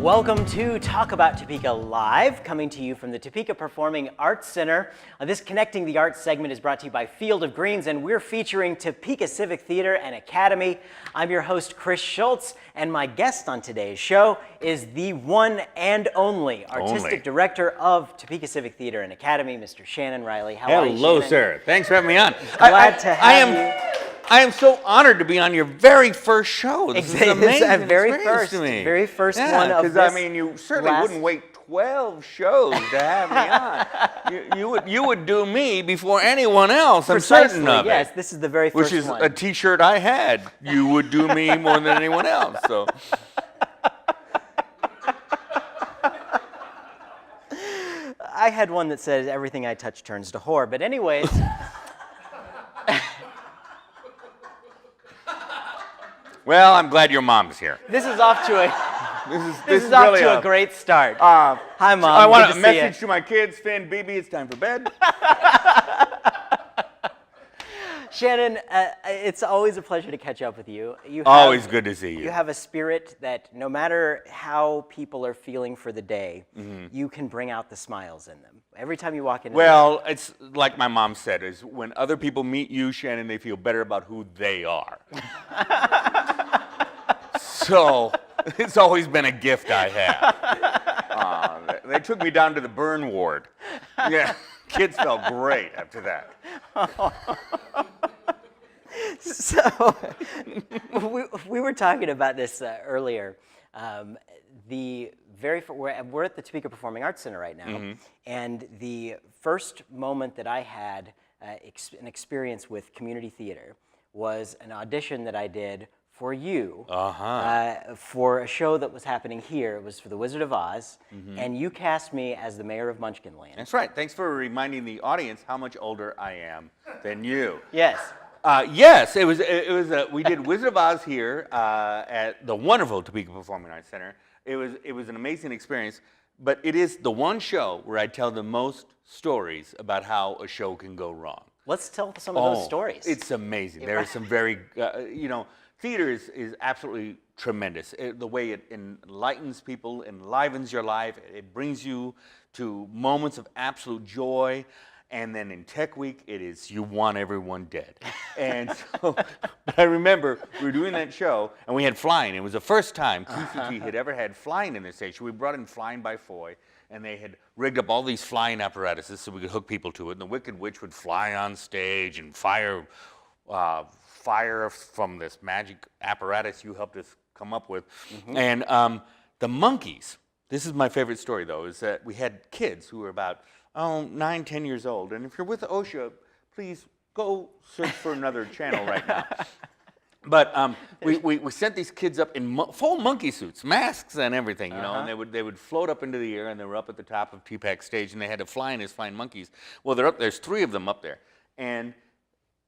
Welcome to Talk About Topeka Live, coming to you from the Topeka Performing Arts Center. This Connecting the Arts segment is brought to you by Field of Greens, and we're featuring Topeka Civic Theater and Academy. I'm your host, Chris Schultz, and my guest on today's show is the one and only Artistic Director of Topeka Civic Theater and Academy, Mr. Shannon Reilly. How are you, Hello, Shannon? sir. Thanks for having me on. Glad to have you. I am so honored to be on your very first show. This is amazing. Very first one of this. Because I mean, you certainly wouldn't wait 12 shows to have me on. You would do me before anyone else. I'm certain of it. Yes, this is the very first one. Which is a T-shirt I had. You would do me more than anyone else. So. I had one that says everything I touch turns to whore, but anyways. Well, I'm glad your mom's here. This is off to a this is off to a great start. Hi, Mom. I want a message to my kids, Finn, BB, it's time for bed. Shannon, it's always a pleasure to catch up with you. Always good to see you. You have a spirit that no matter how people are feeling for the day, you can bring out the smiles in them. Every time you walk in. Well, it's like my mom said, is when other people meet you, Shannon, they feel better about who they are. So it's always been a gift I have. They took me down to the burn ward. Yeah, kids felt great after that. So we were talking about this earlier. We're at the Topeka Performing Arts Center right now, and the first moment that I had an experience with community theater was an audition that I did for you for a show that was happening here. It was for The Wizard of Oz, and you cast me as the mayor of Munchkinland. That's right. Thanks for reminding the audience how much older I am than you. Yes. Yes, it was. We did Wizard of Oz here at the wonderful Topeka Performing Arts Center. It was an amazing experience, but it is the one show where I tell the most stories about how a show can go wrong. Let's tell some of those stories. It's amazing. There are some very, theater is absolutely tremendous. The way it enlightens people, enlivens your life, it brings you to moments of absolute joy. And then in Tech Week, it is you want everyone dead. And so, but I remember we were doing that show, and we had flying. It was the first time TCT had ever had flying in their station. We brought in Flying by Foy, and they had rigged up all these flying apparatuses so we could hook people to it. And the Wicked Witch would fly on stage and fire from this magic apparatus you helped us come up with. And the monkeys, this is my favorite story, though, is that we had kids who were about 9, 10 years old. And if you're with OSHA, please go search for another channel right now. But we sent these kids up in full monkey suits, masks and everything, you know, and they would float up into the air, and they were up at the top of TPAC stage, and they had to fly in as flying monkeys. Well, they're up. There's 3 of them up there, and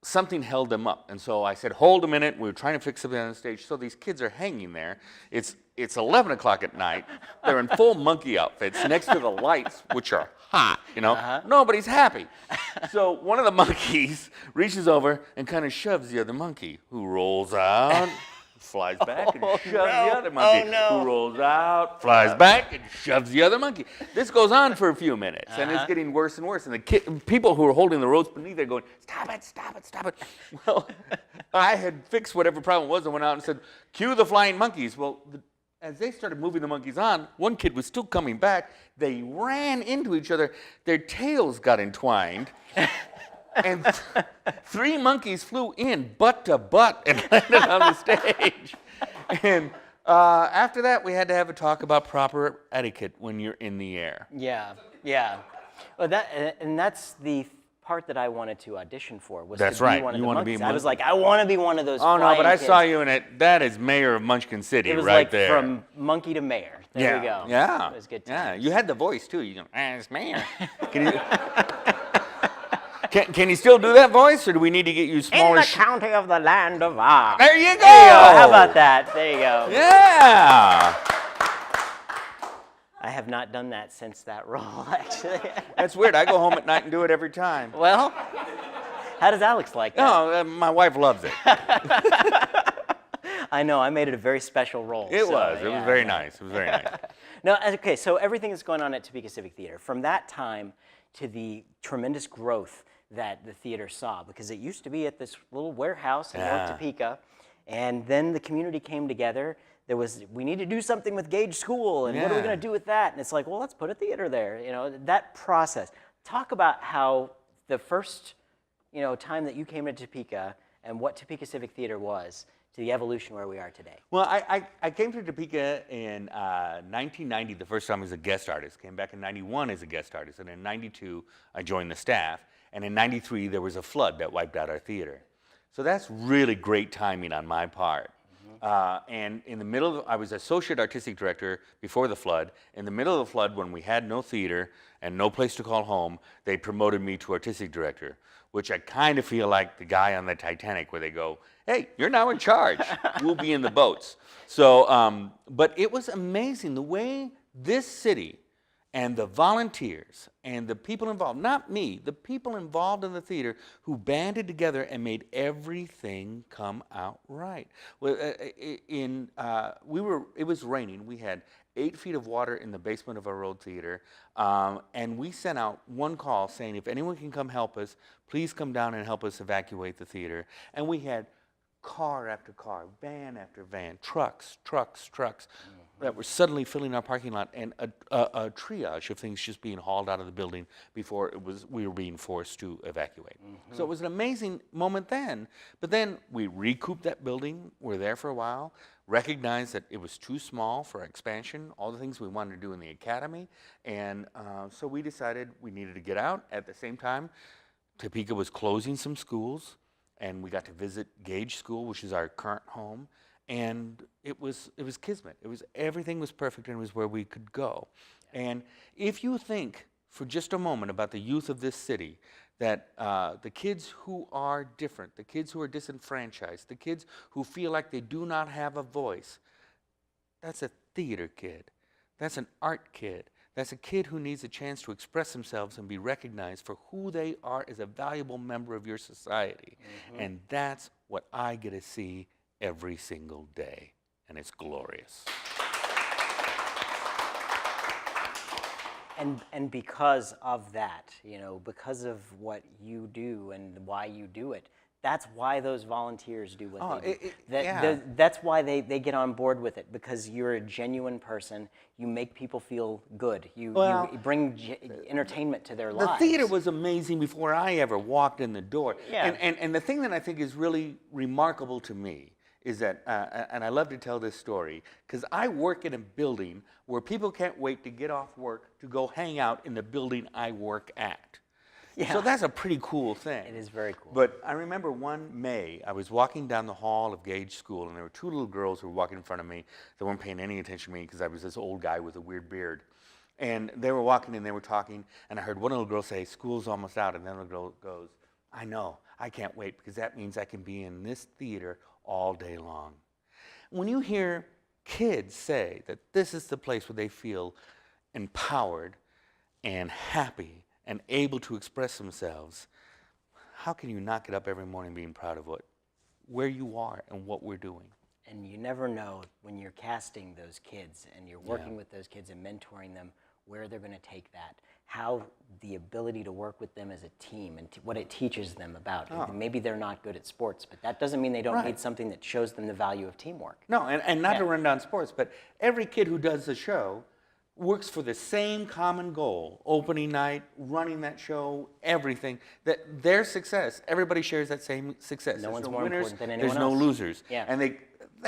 something held them up. And so I said, hold a minute. We were trying to fix something on the stage. So these kids are hanging there. It's 11 o'clock at night. They're in full monkey outfits next to the lights, which are hot, you know. Nobody's happy. So one of the monkeys reaches over and kind of shoves the other monkey, who rolls out, flies back, and shoves the other monkey, who rolls out, flies back, and shoves the other monkey. This goes on for a few minutes, and it's getting worse and worse. And the people who are holding the ropes beneath, they're going, stop it, stop it, stop it. Well, I had fixed whatever problem was and went out and said, cue the flying monkeys. Well, as they started moving the monkeys on, one kid was still coming back. They ran into each other. Their tails got entwined. And 3 monkeys flew in butt to butt and landed on the stage. And after that, we had to have a talk about proper etiquette when you're in the air. Yeah, yeah. Well, that's the part that I wanted to audition for. Was that's to be right. One of you the want monkeys. to be. I was like, I want to be one of those. Oh no, but I kids. saw you in it. That is Mayor of Munchkin City, it was right like there. From monkey to mayor. There we go. Yeah. It was good. Yeah, you had the voice too. You go, it's Mayor. Can you still do that voice, or do we need to get you smaller? In the county of the land of Oz. There you go. There you go. How about that? There you go. Yeah. I have not done that since that role, actually. That's weird. I go home at night and do it every time. Well, how does Alex like that? No, my wife loves it. I know. I made it a very special role. It was very nice. It was very nice. No, okay, so everything that's going on at Topeka Civic Theater, from that time to the tremendous growth that the theater saw, because it used to be at this little warehouse in North Topeka, and then the community came together. We need to do something with Gage School, and what are we going to do with that? And it's like, well, let's put a theater there. You know, that process. Talk about how the first, time that you came to Topeka and what Topeka Civic Theater was to the evolution where we are today. Well, I came to Topeka in 1990, the first time as a guest artist. Came back in 91 as a guest artist, and in 92 I joined the staff. And in 93 there was a flood that wiped out our theater. So that's really great timing on my part. And in the middle I was associate artistic director before the flood. In the middle of the flood, when we had no theater and no place to call home, they promoted me to artistic director, which I kind of feel like the guy on the Titanic where they go, hey, you're now in charge. We'll be in the boats. So, but it was amazing the way this city and the volunteers and the people involved, not me, the people involved in the theater who banded together and made everything come out right. It was raining. We had 8 feet of water in the basement of our old theater, and we sent out one call saying, if anyone can come help us, please come down and help us evacuate the theater. And we had car after car, van after van, trucks that were suddenly filling our parking lot, and a triage of things just being hauled out of the building before we were being forced to evacuate. So it was an amazing moment then. But then we recouped that building. We're there for a while, recognized that it was too small for expansion, all the things we wanted to do in the academy, and so we decided we needed to get out. At the same time, Topeka was closing some schools, and we got to visit Gage School, which is our current home, and it was kismet. Everything was perfect, and it was where we could go. And if you think for just a moment about the youth of this city, that the kids who are different, the kids who are disenfranchised, the kids who feel like they do not have a voice, that's a theater kid. That's an art kid. That's a kid who needs a chance to express themselves and be recognized for who they are as a valuable member of your society. And that's what I get to see every single day, and it's glorious. And because of that, because of what you do and why you do it, that's why those volunteers do what they do. That's why they get on board with it, because you're a genuine person. You make people feel good. You bring entertainment to their lives. The theater was amazing before I ever walked in the door. And the thing that I think is really remarkable to me is that, and I love to tell this story, because I work in a building where people can't wait to get off work to go hang out in the building I work at. So that's a pretty cool thing. It is very cool. But I remember one May, I was walking down the hall of Gage School, and there were 2 little girls who were walking in front of me. They weren't paying any attention to me because I was this old guy with a weird beard. And they were walking and they were talking, and I heard one little girl say, school's almost out, and then the girl goes, I know, I can't wait, because that means I can be in this theater all day long. When you hear kids say that this is the place where they feel empowered and happy and able to express themselves, how can you not get up every morning being proud of where you are and what we're doing? And you never know when you're casting those kids and you're working with those kids and mentoring them, where they're going to take that, how the ability to work with them as a team and what it teaches them about. Maybe they're not good at sports, but that doesn't mean they don't need something that shows them the value of teamwork. No, and not to run down sports, but every kid who does the show works for the same common goal, opening night, running that show, everything, that their success, everybody shares that same success. No one's no more winners, important than anyone there's no else. losers. And they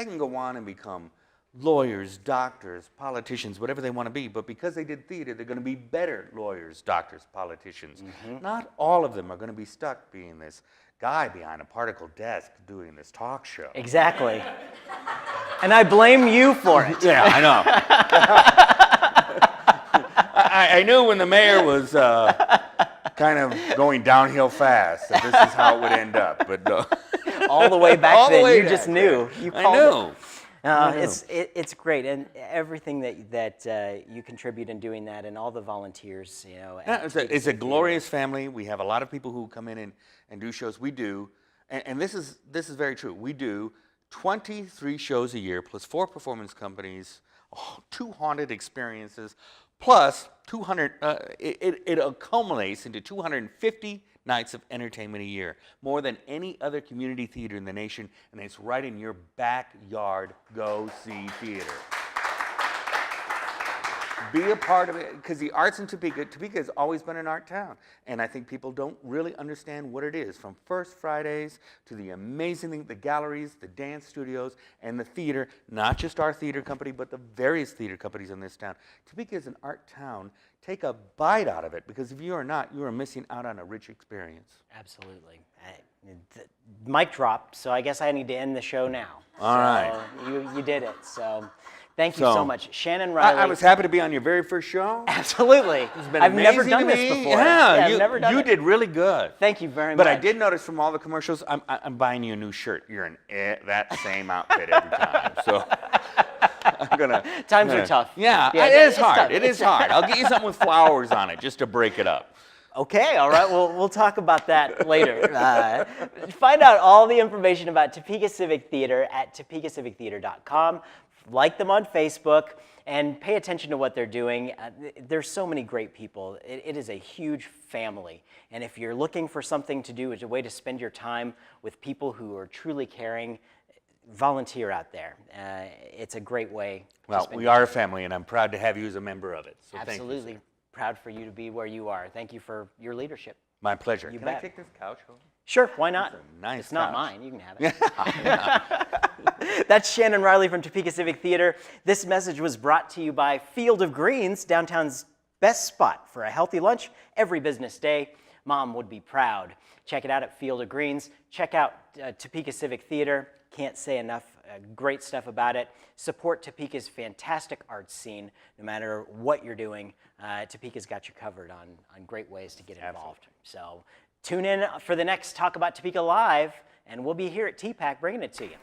can go on and become lawyers, doctors, politicians, whatever they want to be, but because they did theater, they're going to be better lawyers, doctors, politicians. Not all of them are going to be stuck being this guy behind a particle desk doing this talk show. Exactly. And I blame you for it. Yeah, I know. I knew when the mayor was kind of going downhill fast that this is how it would end up, but all the way back all then, the way you back just knew. then. You I called knew. It's great, and everything that you contribute in doing that, and all the volunteers, It's a glorious family. We have a lot of people who come in and do shows. We do, and this is very true. We do 23 shows a year plus 4 performance companies 2 haunted experiences, plus 200. It accumulates into 250 nights of entertainment a year, more than any other community theater in the nation, and it's right in your backyard. Go see theater. Be a part of it, because the arts in Topeka has always been an art town, and I think people don't really understand what it is, from First Fridays to the amazing thing, the galleries, the dance studios, and the theater, not just our theater company, but the various theater companies in this town. Topeka is an art town. Take a bite out of it, because if you are not, you are missing out on a rich experience. Absolutely. Mic drop, so I guess I need to end the show now. All right. You did it, so thank you so much. Shannon, Reilly. I was happy to be on your very first show. Absolutely. I've never done this before. Yeah, I've never done it. You did really good. Thank you very much. But I did notice from all the commercials, I'm buying you a new shirt. You're in that same outfit every time. So Times are tough. Yeah, it is hard. It is hard. I'll get you something with flowers on it just to break it up. Okay, all right. Well, we'll talk about that later. Find out all the information about Topeka Civic Theater at topekacivictheater.com. Like them on Facebook and pay attention to what they're doing. There's so many great people. It is a huge family. And if you're looking for something to do, as a way to spend your time with people who are truly caring, volunteer out there. It's a great way. Well, we are a family, and I'm proud to have you as a member of it. So absolutely. Thank you, sir. Proud for you to be where you are. Thank you for your leadership. My pleasure. You Can bet. I take this couch home? Sure, why not? It's a nice It's not couch. mine. You can have it. That's Shannon Reilly from Topeka Civic Theater. This message was brought to you by Field of Greens, downtown's best spot for a healthy lunch every business day. Mom would be proud. Check it out at Field of Greens. Check out Topeka Civic Theater. Can't say enough great stuff about it. Support Topeka's fantastic arts scene. No matter what you're doing, Topeka's got you covered on great ways to get involved. So tune in for the next Talk About Topeka Live, and we'll be here at TPAC bringing it to you.